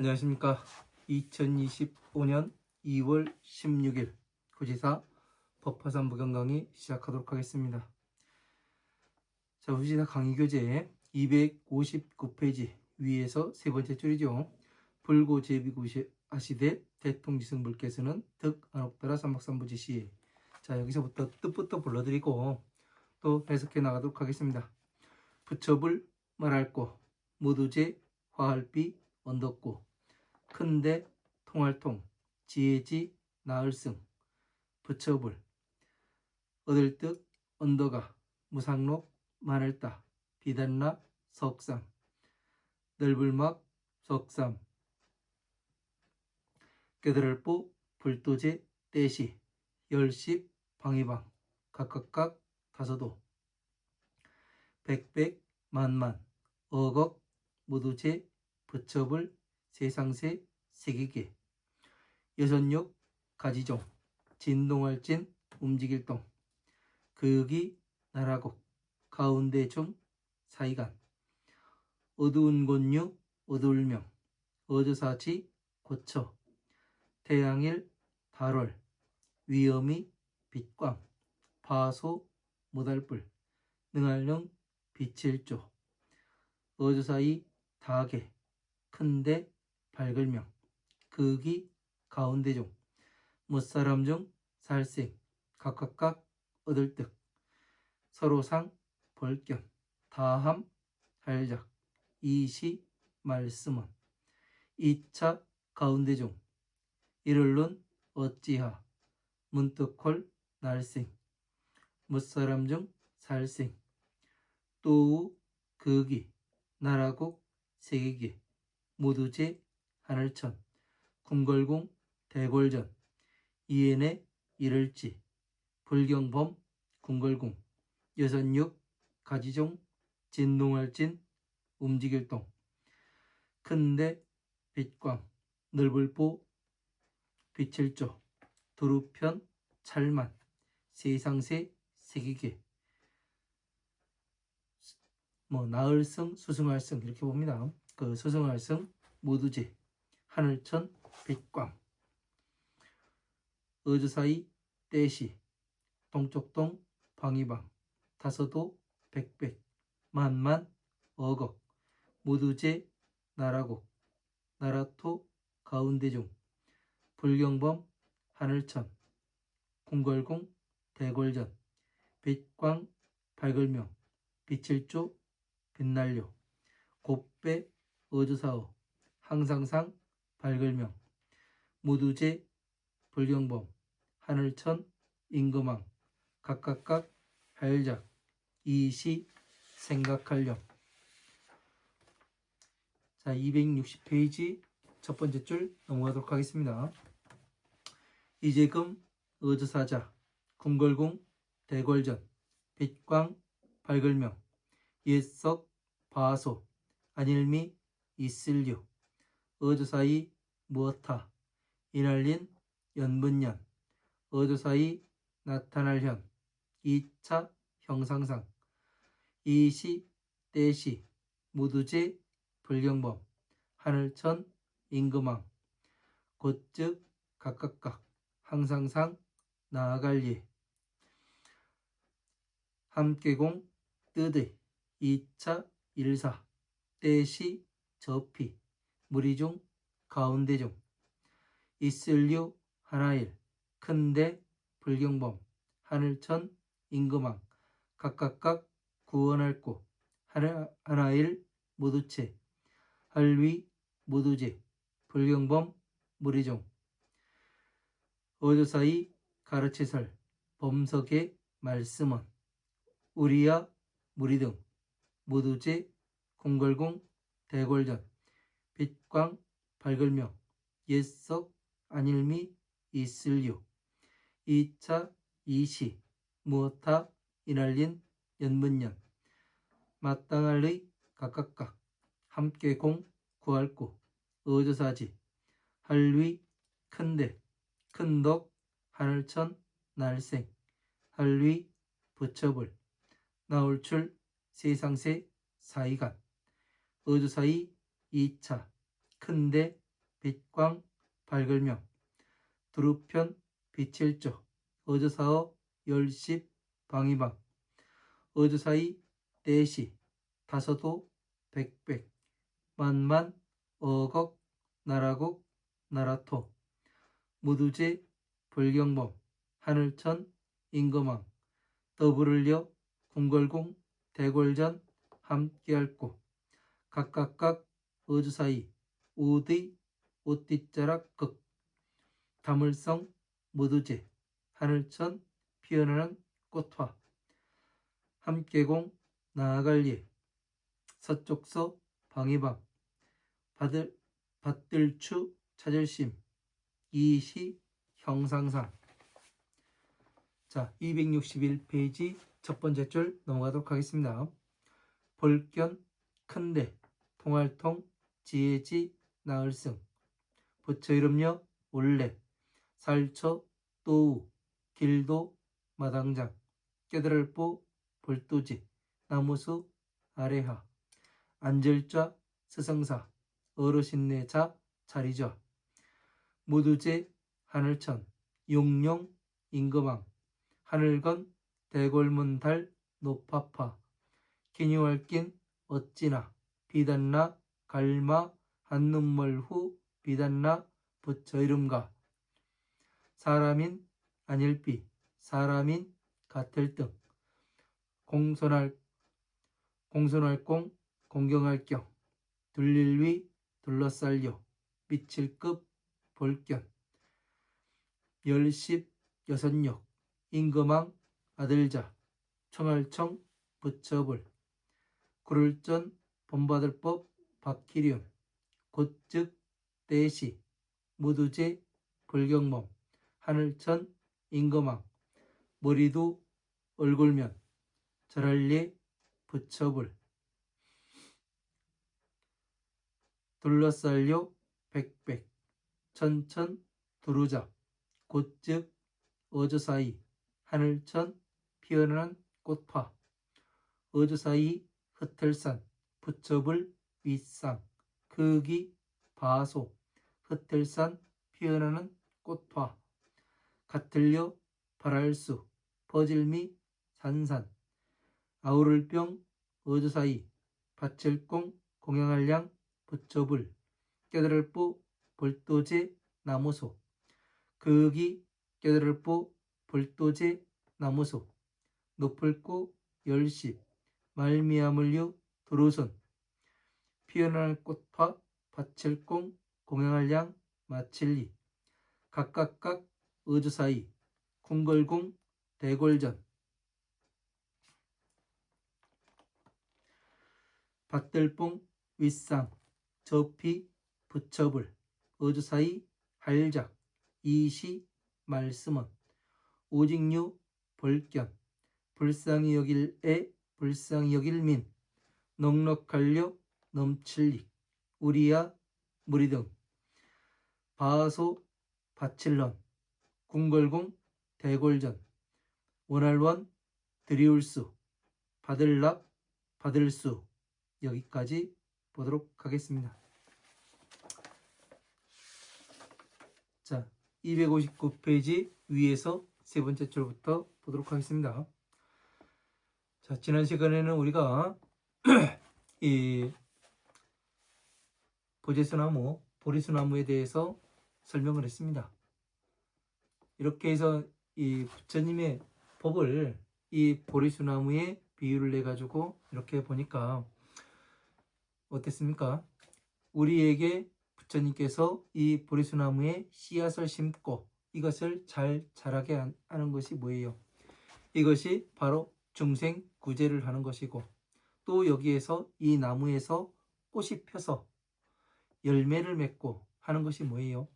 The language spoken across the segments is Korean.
안녕하십니까. 2025년 2월 16일 후지사 법화산 부경 강의 시작하도록 하겠습니다. 자, 후지사 강의 교재 259페이지 위에서 세 번째 줄이죠. 불고제비구하시되 대통지승불께서는 득 안옥더라 삼박삼부지시. 자, 여기서부터 뜻부터 불러드리고 또 해석해 나가도록 하겠습니다. 부처불 말할고 무두제 화할비 언덕고 큰데 통할통 지혜지 나을승 부처불 얻을득 언더가 무상록 마늘따 비단나 석삼 넓을막 석삼 깨달을보 불도제 떼시 열십 방위방 각각각 다서도 백백 만만 억억 무두제 부처불 세상세 세계계 여선육 가지종 진동할진 움직일동 그윽이 나라곡 가운데중 사이간 어두운 곳유 어두울명 어조사지 고처 태양일 달월 위엄이 빛광 파소 무달불 능할능 빛일조 어조사이 다계 큰데 밝을명 그윽이 가운데중 무사람 중 살생 각각각 얻을득 서로상 벌견 다함 할작 이시 말씀은 이차 가운데중 이를론 어찌하 문득콜 날생 무사람 중 살생 또우 그윽이 나라곡 세계계 무두제 하늘천 궁궐공 대궐전 이엔에 이를지 불경범 궁궐궁 여선육 가지종 진동할진 움직일동 큰데 빛광 넓을보 빛일조 두루편 찰만 세상세 세계계 나을승 수승할승 이렇게 봅니다. 그 수승할승 무두제 하늘천 빛광 어조사이 떼시 동쪽동 방위방 다서도 백백 만만 억억 무두제 나라곡 나라토 가운데중 불경범 하늘천 궁궐공 대궐전 빛광 밝을명 빛일조 빛날려 곱배 어조사어 항상상 밝을명 무두제 불경범 하늘천 임금왕 각각각 할작 이시 생각할령. 자, 260페이지 첫 번째 줄 넘어가도록 하겠습니다. 이재금 어조사자 궁궐궁 대궐전 빛광 밝을명 옛석 바소 안일미 있을류 어조사이 무엇하 이날린 연분년 어조사이 나타날현 2차 형상상 이시 떼시 무두제 불경범 하늘천 임금왕 곧즉 각각각 항상상 나아갈예 함께공 뜨드 2차 일사 떼시 저피 무리중 가운데중 있을류 하나일 큰데 불경범 하늘천 임금왕 각각각 구원할고 하나일 무두체 할위 무두제 불경범 무리중 어조사이 가르치설 범석의 말씀은 우리야 무리등 무두제 궁궐궁 대궐전 빛광 밝을명 옛석 안일미 있을유 2차 이시 무엇하 이날린 연문년 마땅할의 각각각 함께공 구할구 어조사지 할위 큰데 큰덕 하늘천 날생 할위 부처불 나올출 세상세 사이간 어조사이 2차 큰데 빛광 밝을명 두루편 빛일조 어조사어 열십 방이방 어조사이 떼시 다서도 백백 만만 어걱 나라국 나라토 무두제 불경범 하늘천 임금왕 더불을려 궁궐공 대궐전 함께할고 각각각 어조사이 우의 옷뒷자락 극 다물성 무두제 하늘천 피어나는 꽃화 함께공 나아갈 예 서쪽서 방이방 받들추 찾을심 이시 형상상. 자, 261페이지 첫 번째 줄 넘어가도록 하겠습니다. 볼견 큰데 통할통 지혜지 나을승 부처 이름여 올레 살처 또우 길도 마당장 깨달을보 볼도지 나무수 아래하 앉을자 스승사 어르신네 자 자리좌 무두제 하늘천 용룡 임금왕 하늘건 대골문달 노파파 기뉴할낀 어찌나 비단나 갈마 한눈멀 후 비단나 부처 이름가 사람인 아닐비 사람인 같을 등 공손할 공 공경할 경 둘릴위 둘러쌀려 미칠급 볼견 열십 여섯역 임금왕 아들자 청할청 부처불 구를전 본받을법 박기륜 곧즉 대시 무두제 불경범 하늘천 임금왕 머리도 얼굴면 절할례 부처불 둘러쌀려 백백 천천 두루자 곧즉 어조사이 하늘천 피어나는 꽃파 어조사이 흩틀산 부처불 윗상 극이 바소 흩틀산 피어나는 꽃파 같을려 발할수 퍼질미 산산 아우를병 어조사이 밭을공 공양할량 부처불 깨달을보 볼도제 나무소 극이 깨달을보 볼도제 나무소 높을고 열십 말미암을유 도로선 피어날 꽃파 밭을공 공양할량 마칠리 각각각 어조사이 궁궐공 대궐전 밭들뽕 윗상 저피 부처불 어조사이 할작 이시 말씀은 오직류 볼견 불쌍히 여길에 불쌍히 여길민 넉넉할려 넘칠리 우리야 무리등 바소 바칠런 궁궐공 대궐전 원할원 드리울수 받을랍 받을수 여기까지 보도록 하겠습니다. 자, 259페이지 위에서 세 번째 줄부터 보도록 하겠습니다. 자, 지난 시간에는 우리가 이 보제수나무, 보리수나무에 대해서 설명을 했습니다. 이렇게 해서 이 부처님의 법을 이 보리수나무에 비유를 내 가지고 이렇게 보니까 어땠습니까? 우리에게 부처님께서 이 보리수나무에 씨앗을 심고 이것을 잘 자라게 하는 것이 뭐예요? 이것이 바로 중생구제를 하는 것이고 또 여기에서 이 나무에서 꽃이 펴서 열매를 맺고 하는 것이 뭐예요?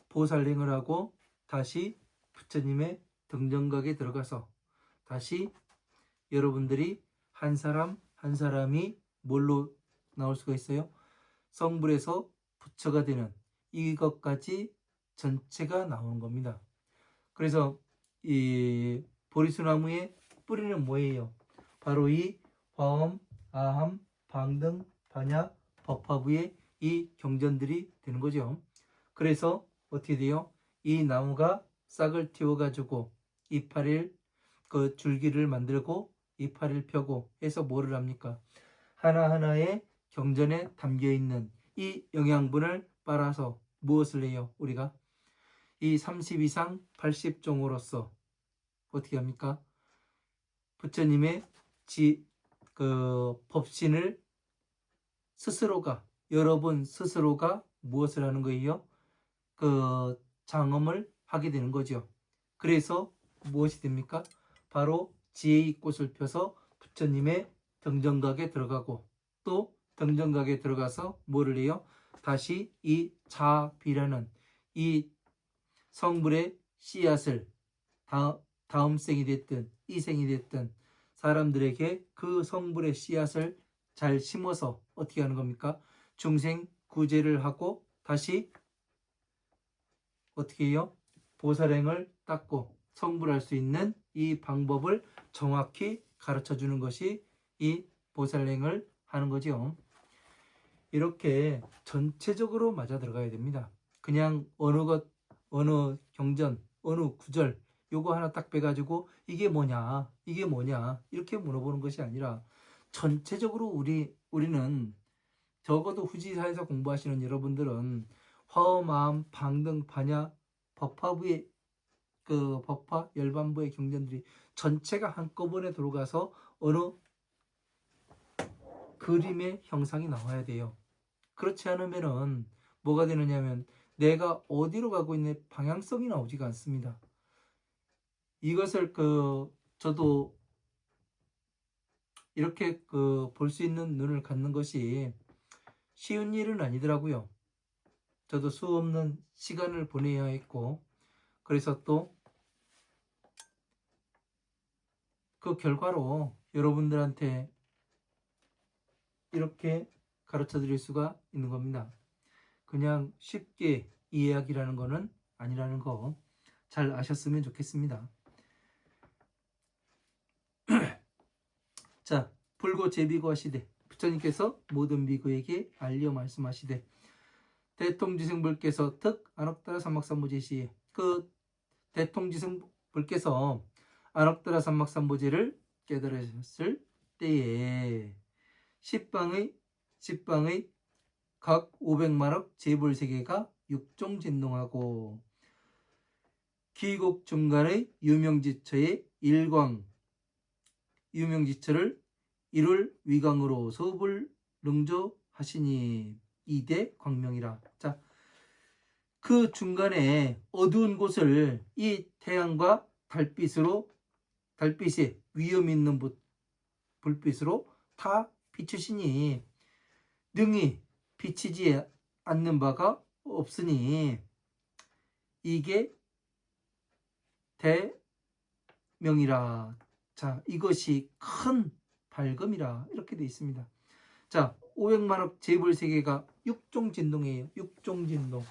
보살행을 하고 다시 부처님의 등정각에 들어가서 다시 여러분들이 한 사람 한 사람이 뭘로 나올 수가 있어요? 성불에서 부처가 되는 이것까지 전체가 나오는 겁니다. 그래서 이 보리수나무의 뿌리는 뭐예요? 바로 이 화엄, 아함, 방등, 반야, 법화부의 이 경전들이 되는 거죠. 그래서 어떻게 돼요? 이 나무가 싹을 틔워가지고 이파리를 그 줄기를 만들고 이파리를 펴고 해서 뭐를 합니까? 하나하나의 경전에 담겨있는 이 영양분을 빨아서 무엇을 해요? 우리가 이 30 이상 80종으로서 어떻게 합니까? 부처님의 법신을 스스로가 여러분 스스로가 무엇을 하는 거예요? 그 장엄을 하게 되는 거죠. 그래서 무엇이 됩니까? 바로 지혜의 꽃을 펴서 부처님의 등정각에 들어가고 또 등정각에 들어가서 뭐를 해요? 다시 이 자비라는 이 성불의 씨앗을 다음 생이 됐든 이 생이 됐든 사람들에게 그 성불의 씨앗을 잘 심어서 어떻게 하는 겁니까? 중생 구제를 하고 다시 어떻게 해요? 보살행을 닦고 성불할 수 있는 이 방법을 정확히 가르쳐 주는 것이 이 보살행을 하는 거죠. 이렇게 전체적으로 맞아 들어가야 됩니다. 그냥 어느 경전, 어느 구절 요거 하나 딱 빼가지고 이게 뭐냐 이렇게 물어보는 것이 아니라 전체적으로 우리는 적어도 후지사에서 공부하시는 여러분들은 화엄, 방등, 반야, 법화부의 그 법화 열반부의 경전들이 전체가 한꺼번에 들어가서 어느 그림의 형상이 나와야 돼요. 그렇지 않으면은 뭐가 되느냐면 내가 어디로 가고 있는 방향성이 나오지가 않습니다. 이것을 저도 이렇게 볼 수 있는 눈을 갖는 것이 쉬운 일은 아니더라고요. 저도 수없는 시간을 보내야 했고 그래서 또 그 결과로 여러분들한테 이렇게 가르쳐 드릴 수가 있는 겁니다. 그냥 쉽게 이해하기라는 거는 아니라는 거 잘 아셨으면 좋겠습니다. 자, 불고 제비고 하시되 부처님께서 모든 비구에게 알려 말씀하시되 대통지승불께서 특 안옥다라 삼막삼보제시에 그 대통지승불께서 안옥다라 삼막삼보제를 깨달으셨을 때에 십방의 각 500만억 재불세계가 육종진동하고 기국 중간의 유명지처의 일광 유명지처를 이룰 위광으로 소불 능조하시니 이대 광명이라. 자, 그 중간에 어두운 곳을 이 태양과 달빛의 위험 있는 불빛으로 다 비추시니 능히 비치지 않는 바가 없으니 이게 대명이라. 자, 이것이 큰 밝음이라 이렇게 되어 있습니다. 자, 500만억 재불세계가 육종진동이에요. 육종진동.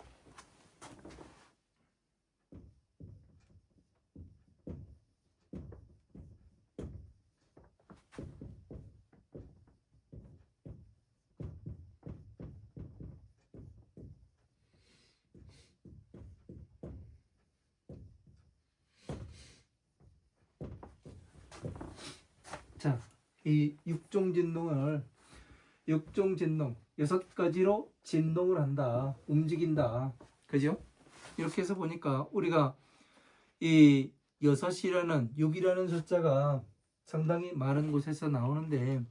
자, 이 육종진동 6가지로 진동을 한다. 움직인다. 그죠? 이렇게 해서 보니까 우리가 이 6이라는 숫자가 상당히 많은 곳에서 나오는데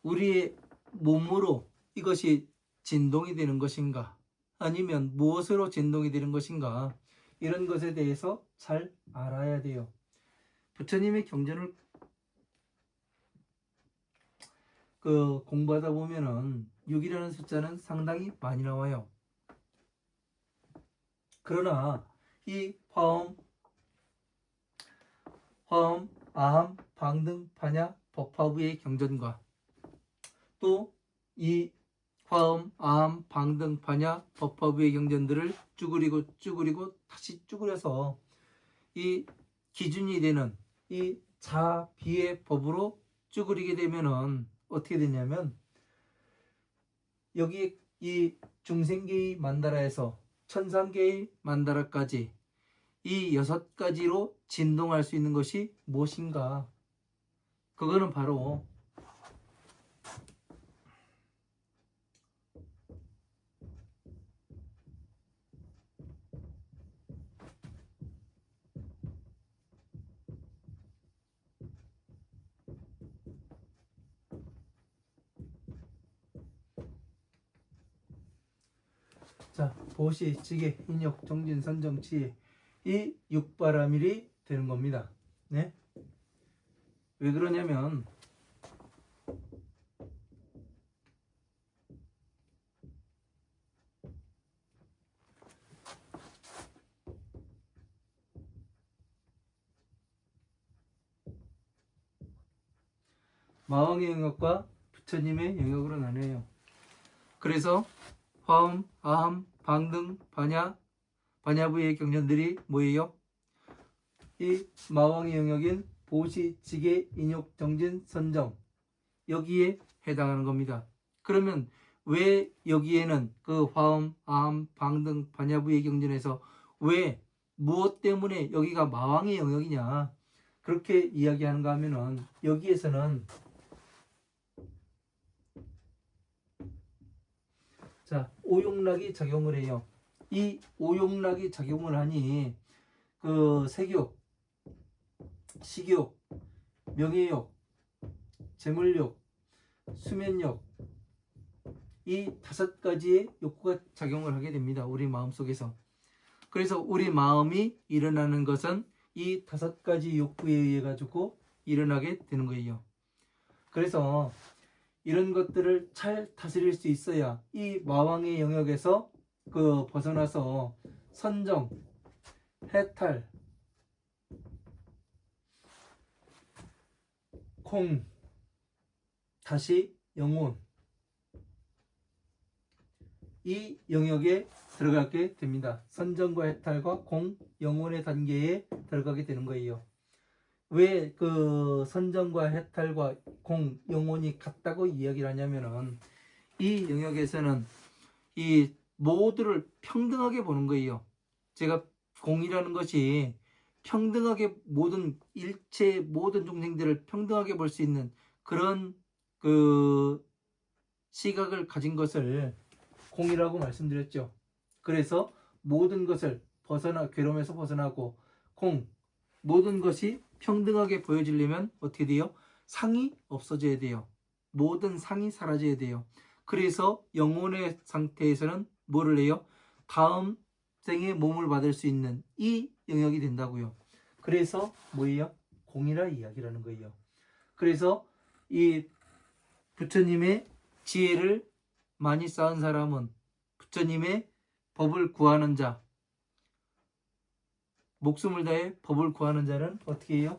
우리의 몸으로 이것이 진동이 되는 것인가 아니면 무엇으로 진동이 되는 것인가 이런 것에 대해서 잘 알아야 돼요. 부처님의 경전을 공부하다 보면은 6이라는 숫자는 상당히 많이 나와요. 그러나 이 화엄, 아함, 방등, 파냐, 법화부의 경전과 또 이 화엄, 아함, 방등, 파냐, 법화부의 경전들을 쭈그리고 다시 쭈그려서 이 기준이 되는 이 자비의 법으로 쭈그리게 되면은 어떻게 되냐면 여기 이 중생계의 만다라에서 천상계의 만다라까지 이 6가지로 진동할 수 있는 것이 무엇인가? 그거는 바로 자, 보시, 지계, 인욕, 정진, 선정, 지혜 이 육바라밀이 되는 겁니다. 네? 왜 그러냐면 마왕의 영역과 부처님의 영역으로 나뉘어요. 그래서 화엄, 아함, 방등, 반야, 반야부의 경전들이 뭐예요? 이 마왕의 영역인 보시, 지계, 인욕, 정진, 선정 여기에 해당하는 겁니다. 그러면 왜 여기에는 그 화엄, 아함, 방등, 반야부의 경전에서 왜 무엇 때문에 여기가 마왕의 영역이냐 그렇게 이야기하는가 하면은 여기에서는 자, 오욕락이 작용을 해요. 이 오욕락이 작용을 하니 그 색욕, 식욕, 명예욕, 재물욕, 수면욕 이 5가지의 욕구가 작용을 하게 됩니다. 우리 마음속에서. 그래서 우리 마음이 일어나는 것은 이 5가지 욕구에 의해 가지고 일어나게 되는 거예요. 그래서 이런 것들을 잘 다스릴 수 있어야 이 마왕의 영역에서 그 벗어나서 선정, 해탈, 공, 다시 영혼 이 영역에 들어가게 됩니다. 선정과 해탈과 공, 영혼의 단계에 들어가게 되는 거예요. 왜 그 선정과 해탈과 공, 영혼이 같다고 이야기를 하냐면은 이 영역에서는 이 모두를 평등하게 보는 거예요. 제가 공이라는 것이 평등하게 모든 일체 모든众생들을 평등하게 볼 수 있는 그런 그 시각을 가진 것을 공이라고 말씀드렸죠. 그래서 모든 것을 괴로움에서 벗어나고 공, 모든 것이 평등하게 보여지려면 어떻게 돼요? 상이 없어져야 돼요. 모든 상이 사라져야 돼요. 그래서 영혼의 상태에서는 뭐를 해요? 다음 생에 몸을 받을 수 있는 이 영역이 된다고요. 그래서 뭐예요? 공이라 이야기라는 거예요. 그래서 이 부처님의 지혜를 많이 쌓은 사람은 부처님의 법을 구하는 자, 목숨을 다해 법을 구하는 자는 어떻게 해요?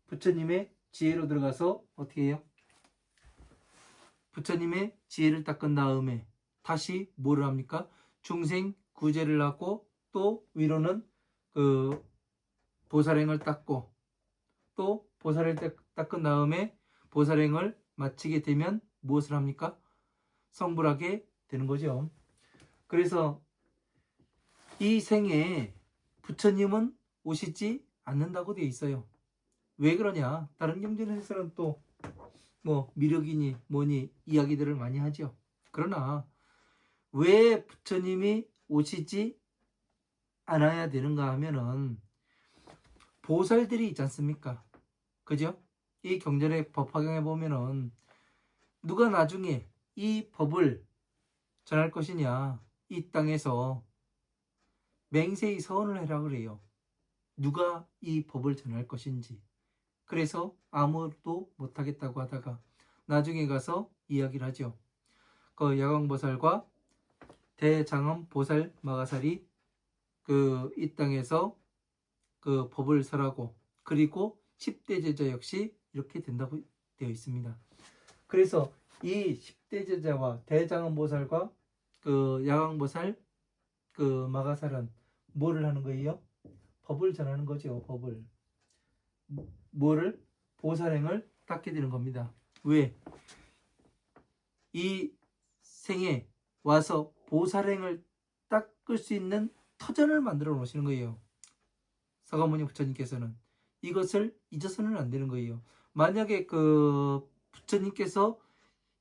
부처님의 지혜로 들어가서 어떻게 해요? 부처님의 지혜를 닦은 다음에 다시 뭐를 합니까? 중생 구제를 하고 또 위로는 그 보살행을 닦고 또 보살을 닦은 다음에 보살행을 마치게 되면 무엇을 합니까? 성불하게 되는 거죠. 그래서 이 생에 부처님은 오시지 않는다고 되어 있어요. 왜 그러냐? 다른 경전에서는 또 뭐 미륵이니 뭐니 이야기들을 많이 하죠. 그러나 왜 부처님이 오시지 않아야 되는가 하면은 보살들이 있지 않습니까? 그죠? 이 경전의 법화경에 보면은 누가 나중에 이 법을 전할 것이냐 이 땅에서 맹세히 서원을 해라 그래요. 누가 이 법을 전할 것인지. 그래서 아무도 못하겠다고 하다가 나중에 가서 이야기를 하죠. 그 야광보살과 대장엄 보살 마가살이 그 이 땅에서 그 법을 설하고 그리고 10대 제자 역시 이렇게 된다고 되어 있습니다. 그래서 이 10대 제자와 대장엄 보살과 그 야광보살 그 마가살은 뭐를 하는 거예요? 법을 전하는 거죠. 법을. 뭐를? 보살행을 닦게 되는 겁니다. 왜? 이 생에 와서 보살행을 닦을 수 있는 터전을 만들어 놓으시는 거예요. 서가모니 부처님께서는 이것을 잊어서는 안 되는 거예요. 만약에 그 부처님께서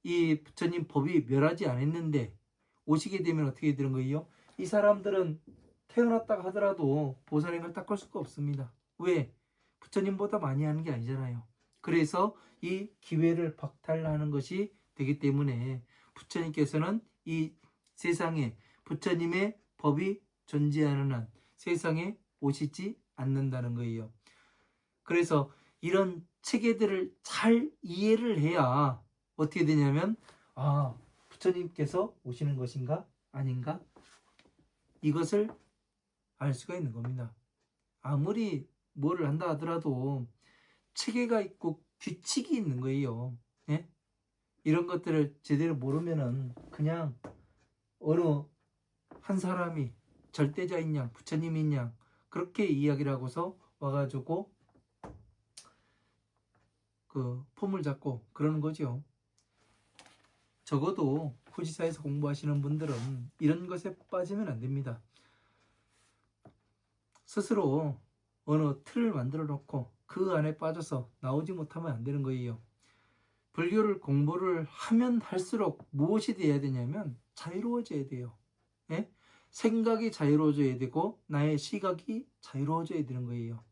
이 부처님 법이 멸하지 않았는데 오시게 되면 어떻게 되는 거예요? 이 사람들은 태어났다가 하더라도 보살행을 닦을 수가 없습니다. 왜? 부처님보다 많이 하는 게 아니잖아요. 그래서 이 기회를 박탈하는 것이 되기 때문에 부처님께서는 이 세상에 부처님의 법이 존재하는 한 세상에 오시지 않는다는 거예요. 그래서 이런 체계들을 잘 이해를 해야 어떻게 되냐면 부처님께서 오시는 것인가 아닌가 이것을 알 수가 있는 겁니다. 아무리 뭐를 한다 하더라도 체계가 있고 규칙이 있는 거예요. 예? 이런 것들을 제대로 모르면은 그냥 어느 한 사람이 절대자인 양 부처님인 양 그렇게 이야기를 하고서 와가지고 그 폼을 잡고 그러는 거죠. 적어도 후지사에서 공부하시는 분들은 이런 것에 빠지면 안 됩니다. 스스로 어느 틀을 만들어 놓고 그 안에 빠져서 나오지 못하면 안 되는 거예요. 불교를 공부를 하면 할수록 무엇이 돼야 되냐면 자유로워져야 돼요. 예? 생각이 자유로워져야 되고 나의 시각이 자유로워져야 되는 거예요.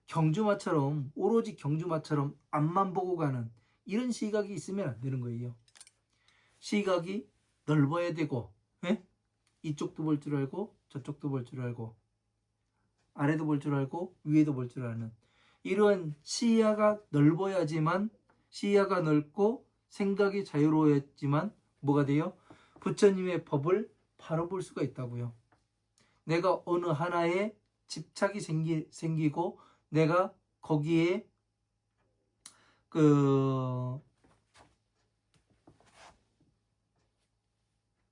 경주마처럼 오로지 경주마처럼 앞만 보고 가는 이런 시각이 있으면 안 되는 거예요. 시각이 넓어야 되고 예? 이쪽도 볼 줄 알고 저쪽도 볼 줄 알고 아래도 볼 줄 알고 위에도 볼 줄 아는 이런 시야가 넓어야지만 시야가 넓고 생각이 자유로워야지만 뭐가 돼요? 부처님의 법을 바로 볼 수가 있다고요. 내가 어느 하나에 집착이 생기고 내가 거기에 그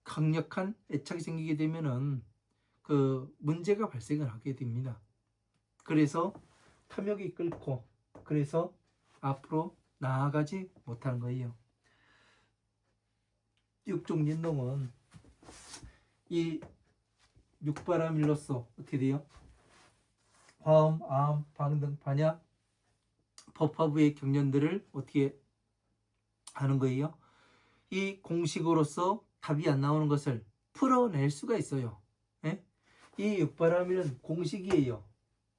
강력한 애착이 생기게 되면은 그 문제가 발생을 하게 됩니다. 그래서 탐욕이 끓고 그래서 앞으로 나아가지 못하는 거예요. 육종진동은 이 육바라밀로써 어떻게 돼요? 화엄, 아함, 방등, 반야, 법화부의 경전들을 어떻게 하는 거예요? 이 공식으로서 답이 안 나오는 것을 풀어낼 수가 있어요. 예? 이 육바라밀은 공식이에요.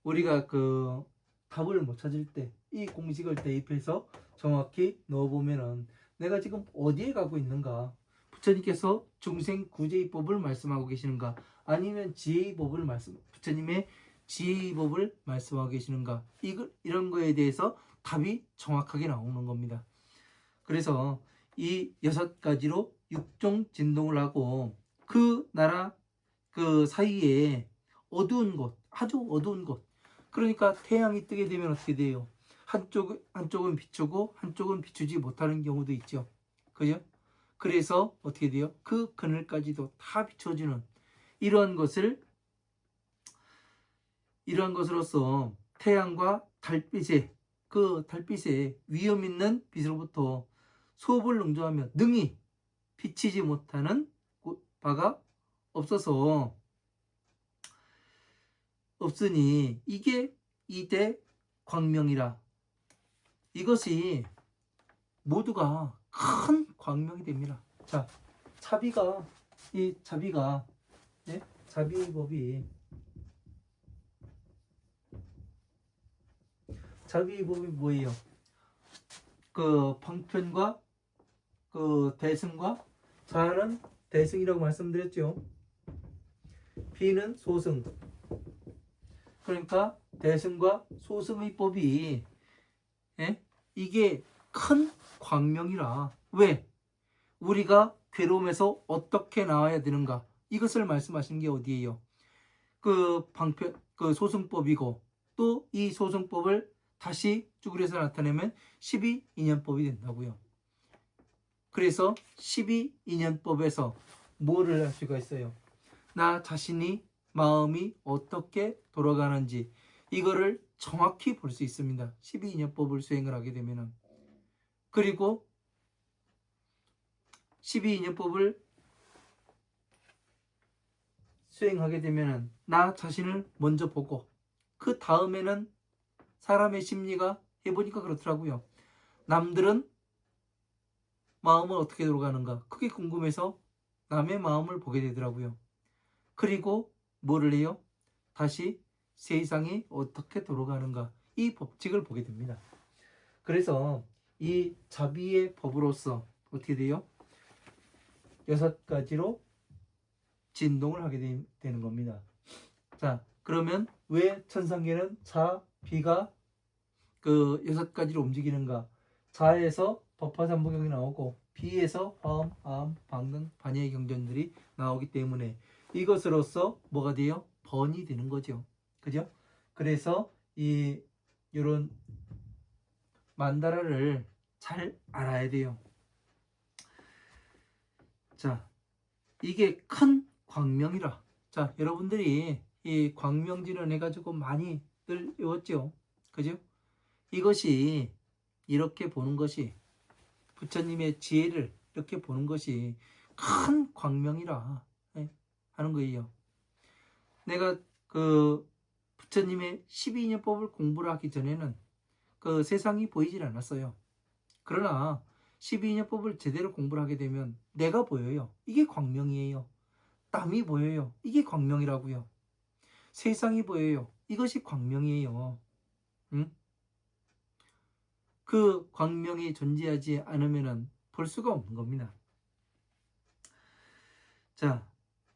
우리가 그 답을 못 찾을 때 이 공식을 대입해서 정확히 넣어보면은 내가 지금 어디에 가고 있는가? 부처님께서 중생구제의법을 말씀하고 계시는가? 아니면 지혜의법을 부처님의 지혜의법을 말씀하고 계시는가? 이런 거에 대해서 답이 정확하게 나오는 겁니다. 그래서 이 6가지로 육종 진동을 하고 그 나라 그 사이에 어두운 곳, 아주 어두운 곳. 그러니까 태양이 뜨게 되면 어떻게 돼요? 한쪽은 비추고 한쪽은 비추지 못하는 경우도 있죠. 그죠? 그래서 어떻게 돼요? 그 그늘까지도 다 비춰주는 이러한 것으로서 태양과 달빛에 그 달빛에 위험 있는 빛으로부터 수업을 능조하며 능히 비치지 못하는 바가 없으니 이게 이대 광명이라. 이것이 모두가 큰 광명이 됩니다. 자, 자비가 예? 자비의 법이 뭐예요? 그 방편과 그 대승과 자는 대승이라고 말씀드렸죠. 비는 소승. 그러니까 대승과 소승의 법이 이게 큰 광명이라. 왜? 우리가 괴로움에서 어떻게 나와야 되는가? 이것을 말씀하신 게 어디예요? 그 방편, 그 소승법이고 또 이 소승법을 다시 쭈그려서 나타내면 12인연법이 된다고요. 그래서 12인연법에서 뭐를 할 수가 있어요? 나 자신이 마음이 어떻게 돌아가는지 이거를 정확히 볼 수 있습니다. 12인연법을 수행을 하게 되면은. 그리고 12인연법을 수행하게 되면 나 자신을 먼저 보고 그 다음에는 사람의 심리가 해보니까 그렇더라고요. 남들은 마음은 어떻게 돌아가는가 그게 궁금해서 남의 마음을 보게 되더라고요. 그리고 뭐를 해요? 다시 세상이 어떻게 돌아가는가 이 법칙을 보게 됩니다. 그래서 이 자비의 법으로서 어떻게 돼요? 6가지로 진동을 하게 되는 겁니다. 자, 그러면 왜 천상계는 자, 비가 그 6가지로 움직이는가? 자에서 법화삼부경이 나오고 비에서 화엄, 아엄, 방등, 반야의 경전들이 나오기 때문에 이것으로서 뭐가 돼요? 번이 되는 거죠. 그죠? 그래서 이런 만다라를 잘 알아야 돼요. 자, 이게 큰 광명이라. 자, 여러분들이 이 광명진을 해가지고 많이들 외웠죠. 그죠? 이것이 이렇게 보는 것이 부처님의 지혜를 이렇게 보는 것이 큰 광명이라 하는 거예요. 내가 그 부처님의 12인연법을 공부를 하기 전에는 그 세상이 보이질 않았어요. 그러나 12인연법을 제대로 공부를 하게 되면 내가 보여요. 이게 광명이에요. 땀이 보여요. 이게 광명이라고요. 세상이 보여요. 이것이 광명이에요. 응? 그 광명이 존재하지 않으면 볼 수가 없는 겁니다. 자,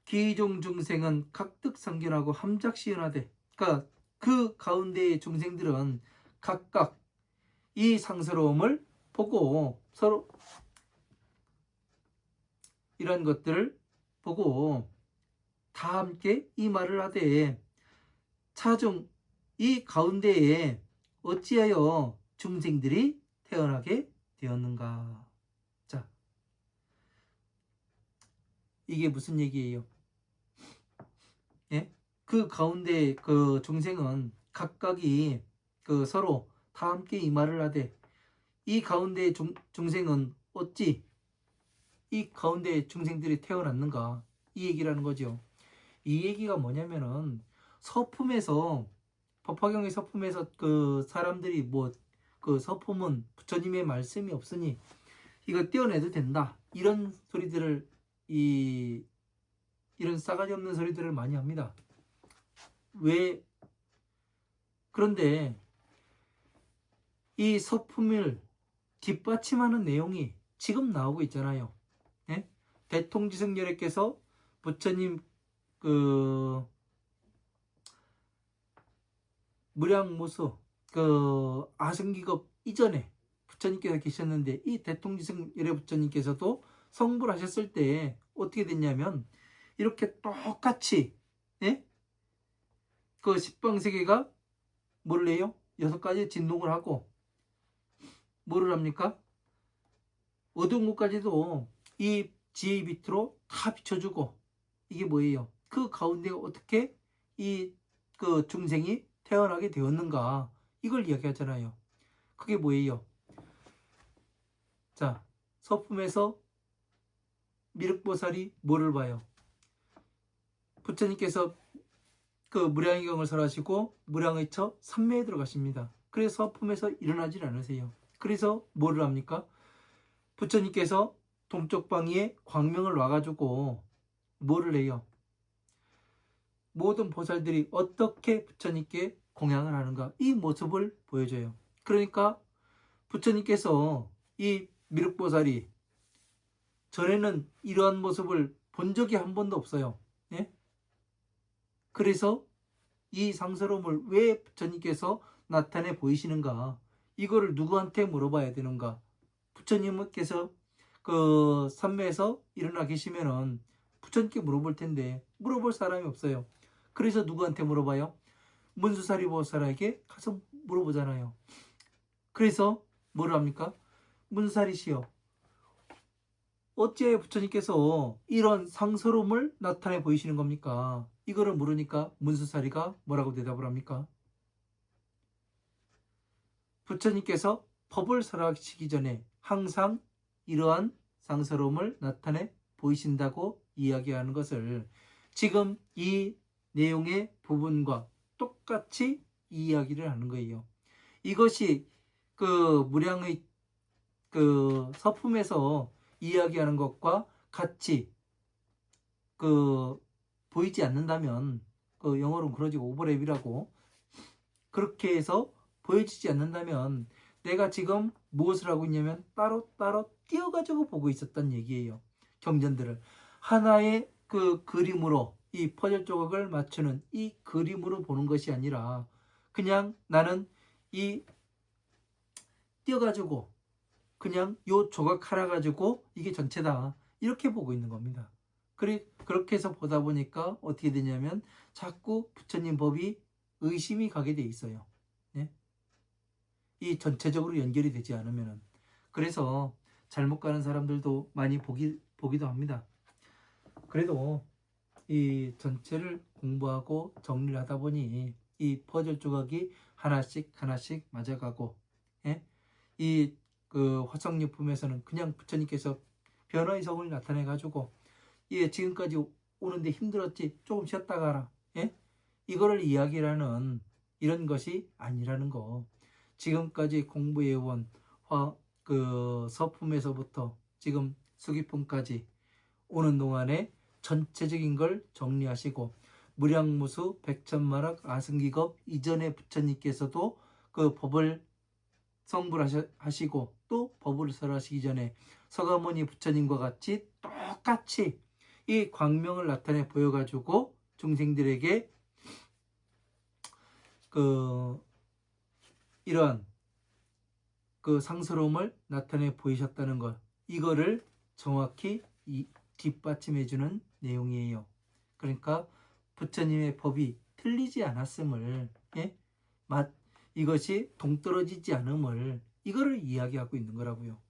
기종 중생은 각득성견하고 함작시연하되, 그러니까 그 가운데의 중생들은 각각 이 상스러움을 보고 서로 이런 것들을 보고 다 함께 이 말을 하되 차중 이 가운데에 어찌하여 중생들이 태어나게 되었는가? 자, 이게 무슨 얘기예요? 예? 그 가운데 그 중생은 각각이 그 서로 다 함께 이 말을 하되 이 가운데 중생은 어찌 이 가운데 중생들이 태어났는가? 이 얘기라는 거죠. 이 얘기가 뭐냐면은 서품에서 법화경의 서품에서 그 사람들이 뭐 그 서품은 부처님의 말씀이 없으니 이거 떼어내도 된다 이런 소리들을 이런 싸가지 없는 소리들을 많이 합니다. 왜? 그런데 이 서품을 뒷받침하는 내용이 지금 나오고 있잖아요. 네? 대통지승열애께서 부처님 그 무량무수 그 아승기급 이전에 부처님께서 계셨는데 이 대통지승열애 부처님께서도 성불 하셨을 때 어떻게 됐냐면 이렇게 똑같이 예? 그 십방세계가 뭐를 해요? 6가지 진동을 하고 뭐를 합니까? 어두운 곳까지도 이 지혜의 빛으로 다 비춰주고 이게 뭐예요? 그 가운데 어떻게 이 그 중생이 태어나게 되었는가 이걸 이야기하잖아요. 그게 뭐예요? 자, 서품에서 미륵보살이 뭐를 봐요? 부처님께서 그 무량의경을 설하시고 무량의 처 삼매에 들어가십니다. 그래서 서품에서 일어나질 않으세요. 그래서 뭐를 합니까? 부처님께서 동쪽 방위에 광명을 놔가지고 뭐를 해요? 모든 보살들이 어떻게 부처님께 공양을 하는가 이 모습을 보여줘요. 그러니까 부처님께서 이 미륵보살이 전에는 이러한 모습을 본 적이 한 번도 없어요. 예? 그래서 이 상스러움을 왜 부처님께서 나타내 보이시는가 이거를 누구한테 물어봐야 되는가? 부처님께서 그 삼매에서 일어나 계시면은 부처님께 물어볼 텐데 물어볼 사람이 없어요. 그래서 누구한테 물어봐요? 문수사리보살에게 가서 물어보잖아요. 그래서 뭐를 합니까? 문수사리시여 어찌하여 부처님께서 이런 상스러움을 나타내 보이시는 겁니까? 이거를 물으니까 문수사리가 뭐라고 대답을 합니까? 부처님께서 법을 설하시기 전에 항상 이러한 상스러움을 나타내 보이신다고 이야기하는 것을 지금 이 내용의 부분과 똑같이 이야기를 하는 거예요. 이것이 그 무량의 그 서품에서 이야기하는 것과 같이 그 보이지 않는다면, 그 영어로는 그러지 오버랩이라고, 그렇게 해서 보여지지 않는다면 내가 지금 무엇을 하고 있냐면 따로따로 띄어가지고 보고 있었단 얘기예요. 경전들을 하나의 그 그림으로, 이 퍼즐 조각을 맞추는 이 그림으로 보는 것이 아니라 그냥 나는 이 띄어가지고 그냥 요 조각 하나 가지고 이게 전체다, 이렇게 보고 있는 겁니다. 그렇게 해서 보다 보니까 어떻게 되냐면 자꾸 부처님 법이 의심이 가게 돼 있어요. 네? 이 전체적으로 연결이 되지 않으면은. 그래서 잘못 가는 사람들도 많이 보기도 합니다. 그래도 이 전체를 공부하고 정리를 하다 보니 이 퍼즐 조각이 하나씩 하나씩 맞아가고, 예? 이 그 화성유품에서는 그냥 부처님께서 변화의 성을 나타내 가지고, 예, 지금까지 오는데 힘들었지, 조금 쉬었다 가라, 예? 이거를 이야기하는 이런 것이 아니라는 거. 지금까지 공부해온 그 서품에서부터 지금 수기품까지 오는 동안에 전체적인 걸 정리하시고, 무량무수 백천만학 아승기겁 이전에 부처님께서도 그 법을 성불 하시고 또 법을 설하시기 전에 서가모니 부처님과 같이 똑같이 이 광명을 나타내 보여가지고 중생들에게 그 이러한 그 상스러움을 나타내 보이셨다는 것, 이거를 정확히 뒷받침해주는 내용이에요. 그러니까 부처님의 법이 틀리지 않았음을, 예? 이것이 동떨어지지 않음을, 이거를 이야기하고 있는 거라고요.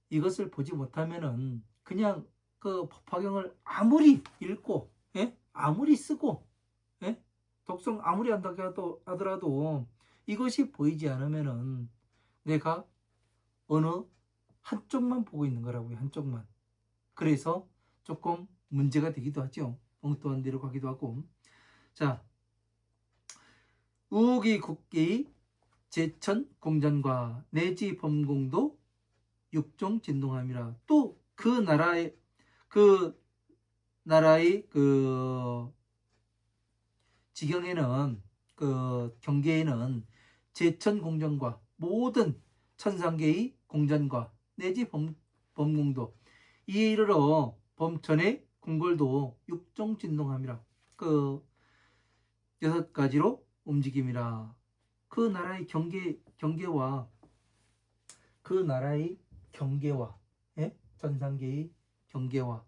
이것을 보지 못하면은 그냥 그 법화경을 아무리 읽고, 예? 아무리 쓰고, 예? 독성 아무리 한다고 하더라도 이것이 보이지 않으면은 내가 어느 한쪽만 보고 있는 거라고요. 한쪽만. 그래서 조금 문제가 되기도 하죠. 엉뚱한 데로 가기도 하고. 자, 우기 국계의 제천 공전과 내지 범공도 육종 진동함이라. 또 그 나라의 그 지경에는, 그 경계에는 제천 공전과 모든 천상계의 공전과 내지 범공도 이에 이르러 범천의 궁궐도 육종 진동함이라. 그 6가지로 움직임이라. 그 나라의 경계와 그 나라의 경계와, 예? 전상계의 경계와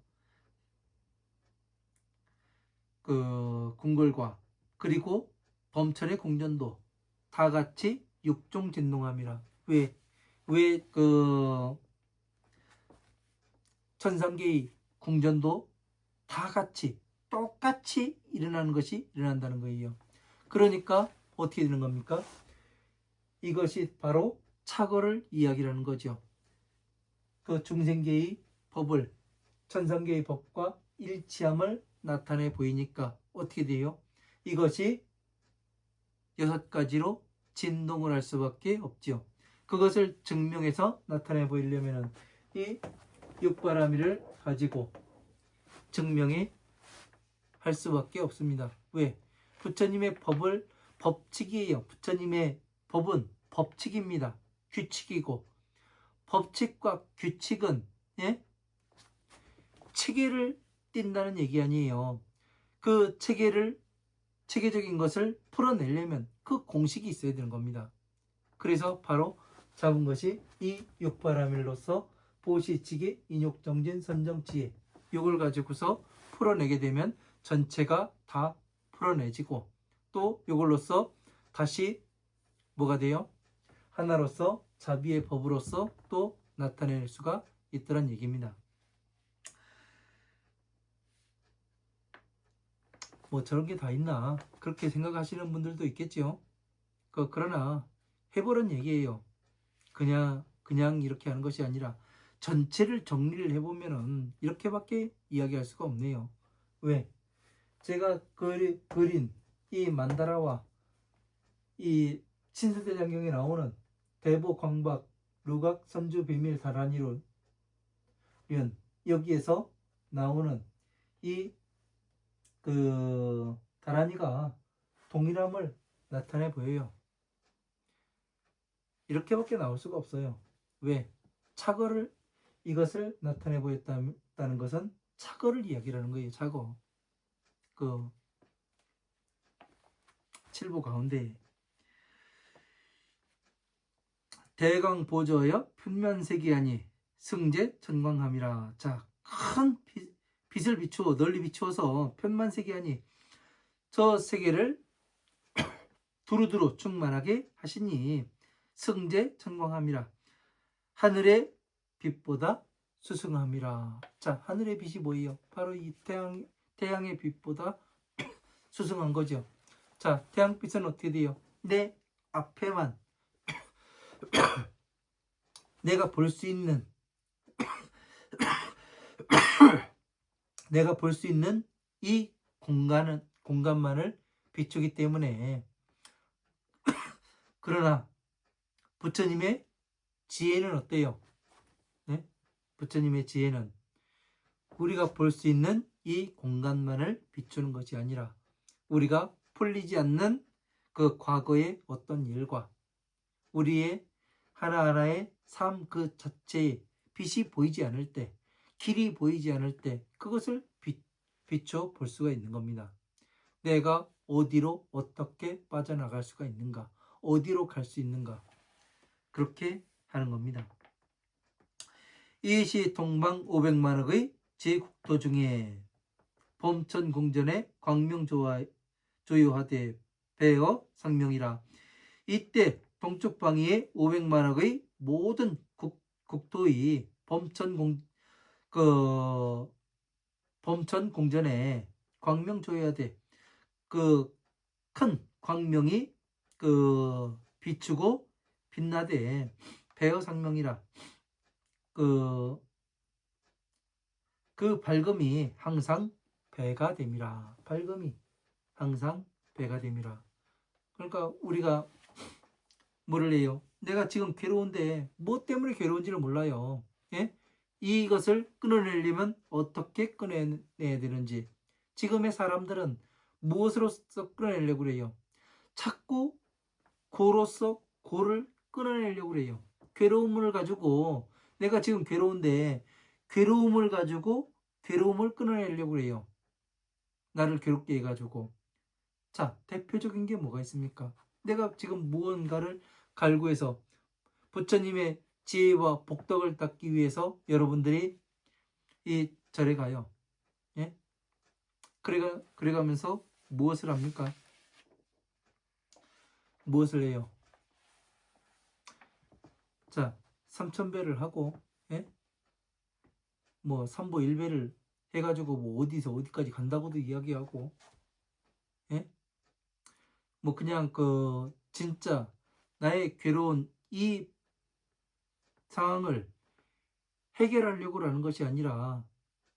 그 궁궐과 그리고 범천의 궁전도 다 같이 육종 진동함이라. 왜 그 천상계의 궁전도 다 같이 똑같이 일어나는 것이 일어난다는 거예요. 그러니까 어떻게 되는 겁니까? 이것이 바로 착오를 이야기하는 거죠. 그 중생계의 법을 천상계의 법과 일치함을 나타내 보이니까 어떻게 돼요? 이것이 6가지로 진동을 할 수밖에 없죠. 그것을 증명해서 나타내 보이려면 이 육바라밀을 가지고 증명해 할 수밖에 없습니다. 왜? 부처님의 법칙이에요. 부처님의 법은 법칙입니다. 규칙이고, 법칙과 규칙은, 예? 체계를 띈다는 얘기 아니에요. 그 체계적인 것을 풀어내려면 그 공식이 있어야 되는 겁니다. 그래서 바로 잡은 것이 이 육바라밀로서 보시치기 인욕정진 선정지혜, 이걸 가지고서 풀어내게 되면 전체가 다 풀어내지고, 또 이걸로서 다시 뭐가 돼요? 하나로서 자비의 법으로서 또 나타낼 수가 있더란 얘기입니다. 뭐 저런 게 다 있나, 그렇게 생각하시는 분들도 있겠죠. 그러나 해보란 얘기예요. 그냥 이렇게 하는 것이 아니라 전체를 정리를 해보면은 이렇게밖에 이야기할 수가 없네요. 왜? 제가 그린 이 만다라와 이 신세대장경에 나오는 대보 광박 루각 삼주 비밀 다란이론 여기에서 나오는 이 다란이가 동일함을 나타내 보여요. 이렇게밖에 나올 수가 없어요. 왜? 착어를 이것을 나타내 보였다는 것은 착어를 이야기하는 거예요. 착어. 그 칠보 가운데 대강 보저여 편면세기하니 승제 전광함이라. 자, 큰 빛을 비추어 널리 비추어서 편만세기하니 저 세계를 두루두루 충만하게 하시니 승제 전광함이라. 하늘의 빛보다 수승함이라. 자, 하늘의 빛이 뭐예요? 바로 이 태양의 빛보다 수승한 거죠. 자, 태양빛은 어떻게 돼요? 내 앞에만 내가 볼 수 있는 이 공간만을 비추기 때문에. 그러나 부처님의 지혜는 어때요? 네? 부처님의 지혜는 우리가 볼 수 있는 이 공간만을 비추는 것이 아니라 우리가 풀리지 않는 그 과거의 어떤 일과 우리의 하나하나의 삶 그 자체의 빛이 보이지 않을 때, 길이 보이지 않을 때 그것을 비춰 볼 수가 있는 겁니다. 내가 어디로 어떻게 빠져나갈 수가 있는가, 어디로 갈 수 있는가, 그렇게 하는 겁니다. 이시 동방 500만억의 제국토 중에 범천공전의 광명조유하되 배어 상명이라. 이때 동쪽방위의 500만억의 모든 국토의 범천공전에 광명조유하되 그 큰 광명이 비추고 빛나되 배어 상명이라. 그 밝음이 항상 배가 됨이라. 밝음이 항상 배가 됨이라. 그러니까 우리가 뭐를 해요? 내가 지금 괴로운데 뭐 때문에 괴로운지를 몰라요. 예? 이것을 끊어내려면 어떻게 끊어내야 되는지. 지금의 사람들은 무엇으로서 끊어내려고 그래요? 자꾸 고로서 고를 끊어내려고 그래요. 괴로움을 가지고 내가 지금 괴로운데 괴로움을 가지고 괴로움을 끊어내려고 그래요. 나를 괴롭게 해가지고. 자, 대표적인 게 뭐가 있습니까? 내가 지금 무언가를 갈구해서 부처님의 지혜와 복덕을 닦기 위해서 여러분들이 이 절에 가요. 예? 그래가면서 무엇을 합니까? 무엇을 해요? 자, 3000배를 하고, 예? 뭐 3보 1배를 해가지고 뭐 어디서 어디까지 간다고도 이야기하고, 예? 뭐 그냥 진짜 나의 괴로운 이 상황을 해결하려고 하는 것이 아니라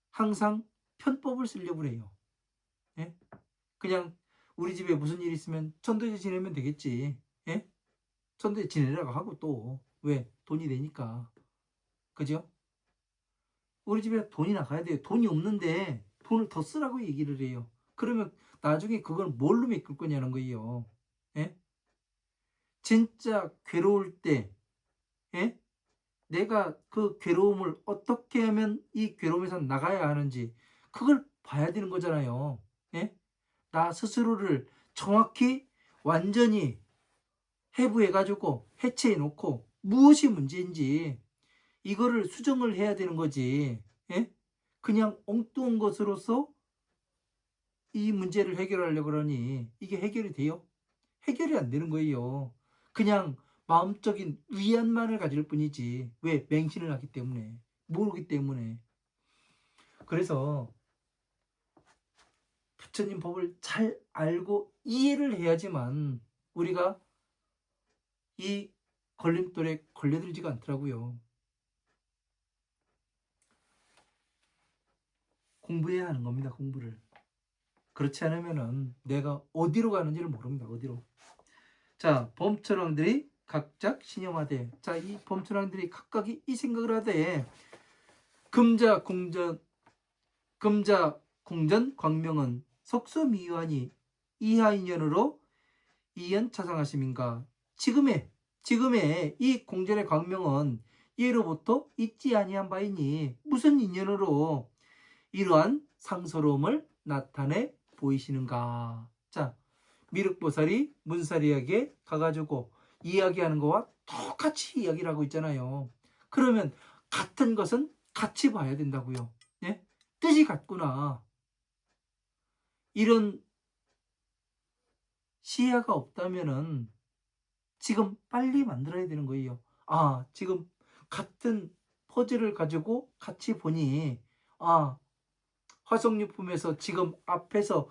항상 편법을 쓰려고 해요. 예? 그냥 우리 집에 무슨 일 있으면 천도제 지내면 되겠지. 예? 천도제 지내라고 하고 또 왜? 돈이 되니까. 그죠? 우리 집에 돈이 나가야 돼요. 돈이 없는데 돈을 더 쓰라고 얘기를 해요. 그러면 나중에 그걸 뭘로 메꿀 거냐는 거예요. 예? 진짜 괴로울 때, 예? 내가 그 괴로움을 어떻게 하면 이 괴로움에서 나가야 하는지 그걸 봐야 되는 거잖아요. 예? 나 스스로를 정확히 완전히 해부해가지고 해체해놓고 무엇이 문제인지 이거를 수정을 해야 되는 거지. 예? 그냥 엉뚱한 것으로서 이 문제를 해결하려고 그러니 이게 해결이 돼요? 해결이 안 되는 거예요. 그냥 마음적인 위안만을 가질 뿐이지. 왜? 맹신을 하기 때문에. 모르기 때문에. 그래서 부처님 법을 잘 알고 이해를 해야지만 우리가 이 걸림돌에 걸려들지가 않더라고요. 공부해야 하는 겁니다. 공부를. 그렇지 않으면은 내가 어디로 가는지를 모릅니다. 어디로. 자, 범천왕들이 각작 신념하되. 자, 이 범천왕들이 각각이 이 생각을 하되 금자 공전 광명은 석소미유하니 이하인연으로 이연차상하심인가. 지금의 이 공전의 광명은 예로부터 있지 아니한 바이니 무슨 인연으로 이러한 상서로움을 나타내 보이시는가. 자, 미륵보살이 문사리에게 가가지고 이야기하는 거와 똑같이 이야기를 하고 있잖아요. 그러면 같은 것은 같이 봐야 된다고요. 예? 뜻이 같구나. 이런 시야가 없다면은 지금 빨리 만들어야 되는 거예요. 아, 지금 같은 퍼즐을 가지고 같이 보니, 아, 화석유품에서 지금 앞에서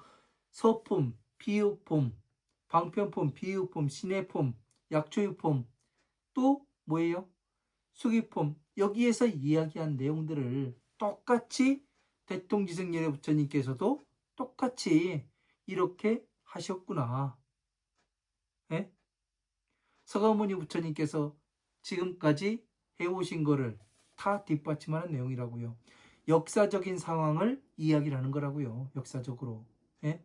서품, 비유품, 방편품, 비유품, 신해품, 약초유품, 또 뭐예요? 수기품, 여기에서 이야기한 내용들을 똑같이 대통지승열의 부처님께서도 똑같이 이렇게 하셨구나. 예? 서가모니 부처님께서 지금까지 해오신 거를 다 뒷받침하는 내용이라고요. 역사적인 상황을 이야기를 하는 거라고요. 역사적으로. 예?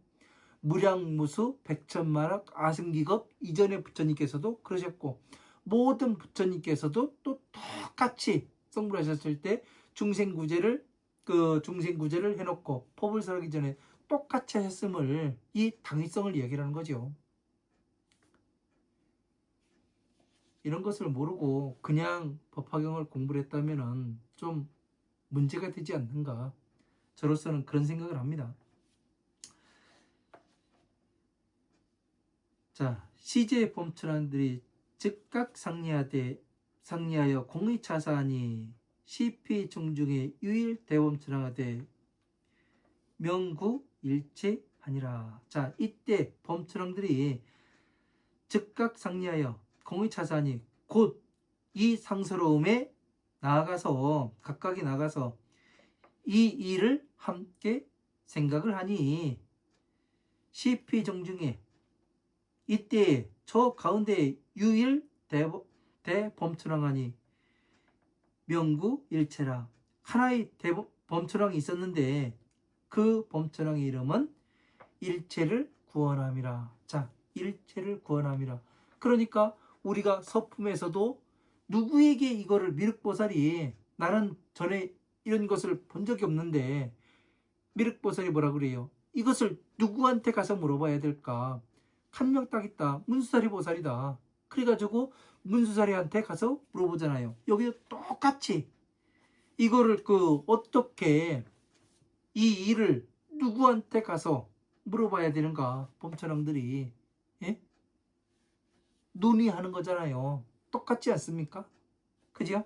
무량무수 백천만학 아승기겁 이전의 부처님께서도 그러셨고 모든 부처님께서도 또 똑같이 성불하셨을 때 중생구제를 해놓고 법을설하기 전에 똑같이 하셨음을 이 당위성을 이야기하는 거죠. 이런 것을 모르고 그냥 법화경을 공부를 했다면 좀 문제가 되지 않는가. 저로서는 그런 생각을 합니다. 자, 시제의 범천왕들이 즉각 상리하여 공의차사하니 시피 중중에 유일 대범천왕하되 명구 일체하니라. 자, 이때 범천왕들이 즉각 상리하여 공의차사하니 곧 이 상서로움에 나아가서 각각이 나가서 이 일을 함께 생각을 하니 시피 정중에 이때 저 가운데 유일 대범천왕하니 명구 일체라. 하나의 범천왕이 있었는데 그 범천왕의 이름은 일체를 구원함이라. 자, 일체를 구원함이라. 그러니까 우리가 서품에서도 누구에게 이거를 미륵보살이 나는 전에 이런 것을 본 적이 없는데 미륵보살이 뭐라 그래요? 이것을 누구한테 가서 물어봐야 될까? 한 명 딱 있다. 문수사리 보살이다. 그래가지고 문수사리한테 가서 물어보잖아요. 여기도 똑같이 이거를 어떻게 이 일을 누구한테 가서 물어봐야 되는가? 범천왕들이 예? 논의하는 거잖아요. 똑같지 않습니까? 그죠?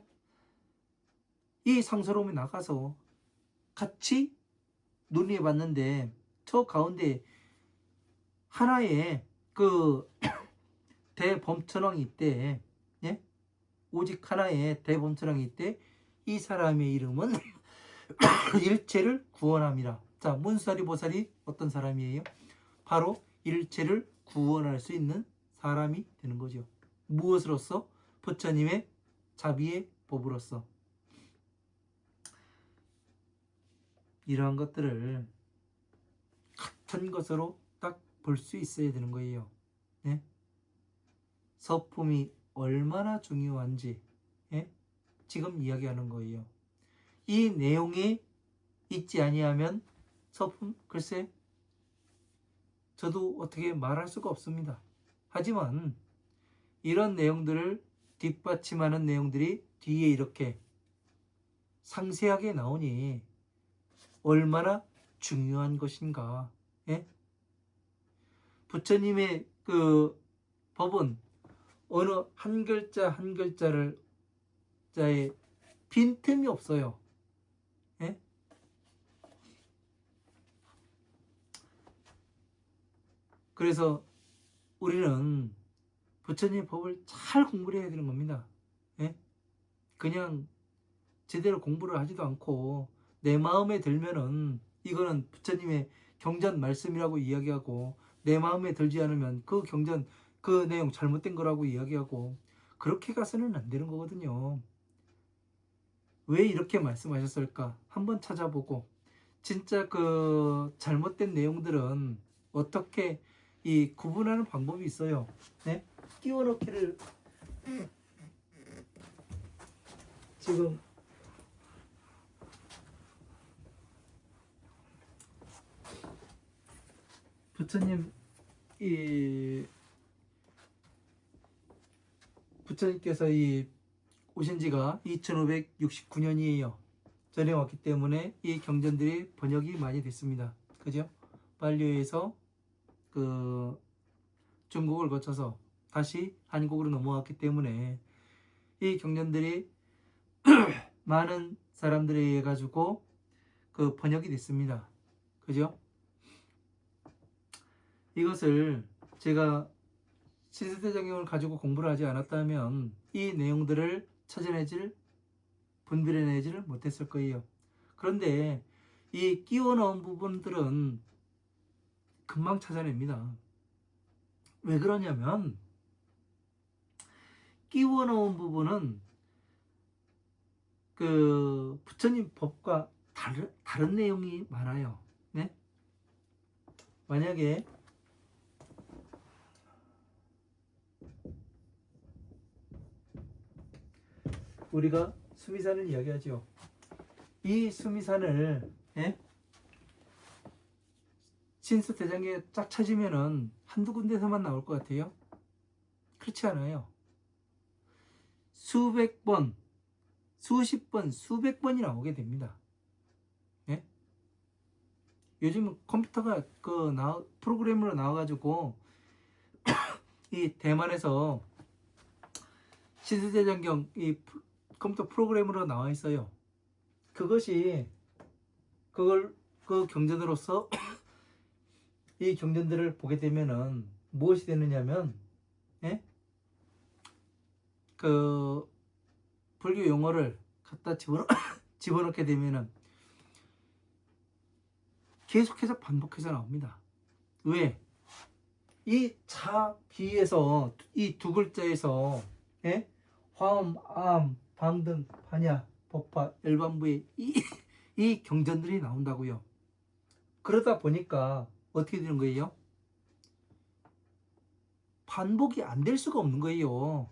이 상서로움에 나가서 같이 논의해 봤는데 저 가운데 하나의 대범천왕이 있대. 예? 오직 하나의 대범천왕이 있대. 이 사람의 이름은 일체를 구원함이라. 자, 문수사리 보살이 어떤 사람이에요? 바로 일체를 구원할 수 있는 사람이 되는 거죠. 무엇으로써? 부처님의 자비의 법으로서. 이러한 것들을 같은 것으로 딱 볼 수 있어야 되는 거예요. 네? 서품이 얼마나 중요한지 지금 이야기하는 거예요. 이 내용이 있지 아니하면 서품 글쎄 저도 어떻게 말할 수가 없습니다. 하지만 이런 내용들을 뒷받침하는 내용들이 뒤에 이렇게 상세하게 나오니 얼마나 중요한 것인가. 예? 부처님의 법은 어느 한 글자 한 글자를 자에 빈틈이 없어요. 예? 그래서 우리는 부처님의 법을 잘 공부를 해야 되는 겁니다. 예? 그냥 제대로 공부를 하지도 않고 내 마음에 들면은 이거는 부처님의 경전 말씀이라고 이야기하고, 내 마음에 들지 않으면 그 경전 그 내용 잘못된 거라고 이야기하고, 그렇게 가서는 안 되는 거거든요. 왜 이렇게 말씀하셨을까? 한번 찾아보고, 진짜 그 잘못된 내용들은 어떻게 이 구분하는 방법이 있어요. 네? 끼워 넣기를 지금 부처님 이 부처님께서 이 오신 지가 2569년이에요. 전에 왔기 때문에 이 경전들이 번역이 많이 됐습니다. 그죠? 발리에서 그 중국을 거쳐서 다시 한국으로 넘어왔기 때문에 이 경전들이 많은 사람들에 의해 가지고 그 번역이 됐습니다. 그죠? 이것을 제가 신세대장경을 가지고 공부를 하지 않았다면 이 내용들을 찾아내질, 분별해내지를 못했을 거예요. 그런데 이 끼워 넣은 부분들은 금방 찾아냅니다. 왜 그러냐면 끼워 넣은 부분은 그 부처님 법과 다른 내용이 많아요. 네? 만약에 우리가 수미산을 이야기하죠. 이 수미산을 신수대장경에 쫙 찾으면은 한두 군데서만 나올 것 같아요? 그렇지 않아요. 수백 번, 수십 번, 수백 번이 나오게 됩니다. 예? 요즘 컴퓨터가 프로그램으로 나와가지고 이 대만에서 신수대장경 이 컴퓨터 프로그램으로 나와 있어요. 그것이 그 경전으로서 이 경전들을 보게 되면은 무엇이 되느냐면, 그 불교 용어를 갖다 집어넣게 되면은 계속해서 반복해서 나옵니다. 왜? 이 자, 비에서 이 두 글자에서 화음, 암, 방등, 반야, 법화, 열반부의 이 경전들이 나온다고요. 그러다 보니까 어떻게 되는 거예요? 반복이 안 될 수가 없는 거예요.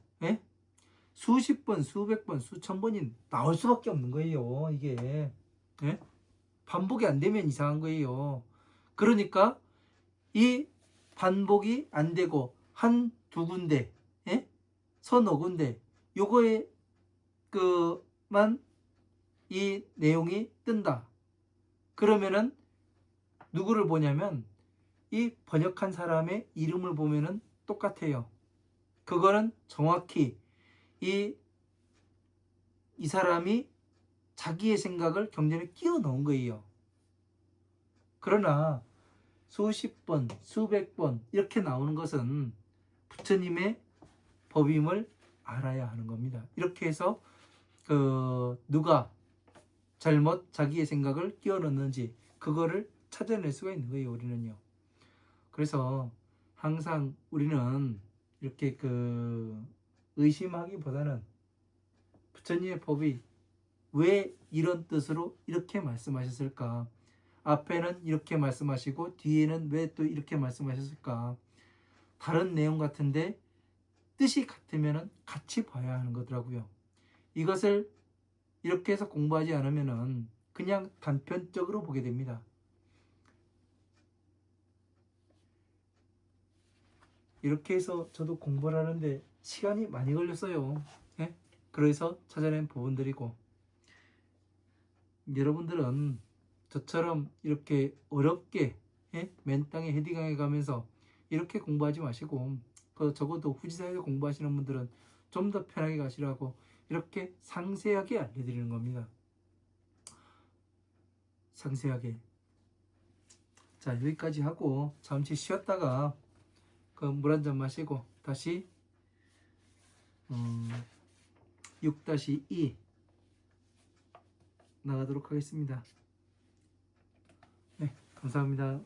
수십 번, 수백 번, 수천 번이 나올 수밖에 없는 거예요. 이게 반복이 안 되면 이상한 거예요. 그러니까 이 반복이 안 되고 한 두 군데, 서너 군데 요거에 그만 이 내용이 뜬다. 그러면은 누구를 보냐면 이 번역한 사람의 이름을 보면은 똑같아요. 그거는 정확히 이 사람이 자기의 생각을 경전에 끼워 넣은 거예요. 그러나 수십 번, 수백 번 이렇게 나오는 것은 부처님의 법임을 알아야 하는 겁니다. 이렇게 해서 누가 잘못 자기의 생각을 끼워 넣는지 그거를 찾아낼 수가 있는 거예요. 우리는요. 그래서 항상 우리는 이렇게 의심하기보다는 부처님의 법이 왜 이런 뜻으로 이렇게 말씀하셨을까? 앞에는 이렇게 말씀하시고 뒤에는 왜 또 이렇게 말씀하셨을까? 다른 내용 같은데 뜻이 같으면 같이 봐야 하는 거더라고요. 이것을 이렇게 해서 공부하지 않으면 그냥 단편적으로 보게 됩니다. 이렇게 해서 저도 공부를 하는데 시간이 많이 걸렸어요. 그래서 찾아낸 부분들이고, 여러분들은 저처럼 이렇게 어렵게 맨 땅에 헤딩하게 가면서 이렇게 공부하지 마시고, 적어도 후지사에서 공부하시는 분들은 좀 더 편하게 가시라고 이렇게 상세하게 알려드리는 겁니다. 상세하게. 자, 여기까지 하고 잠시 쉬었다가 물 한 잔 마시고 다시 6-2 나가도록 하겠습니다. 감사합니다.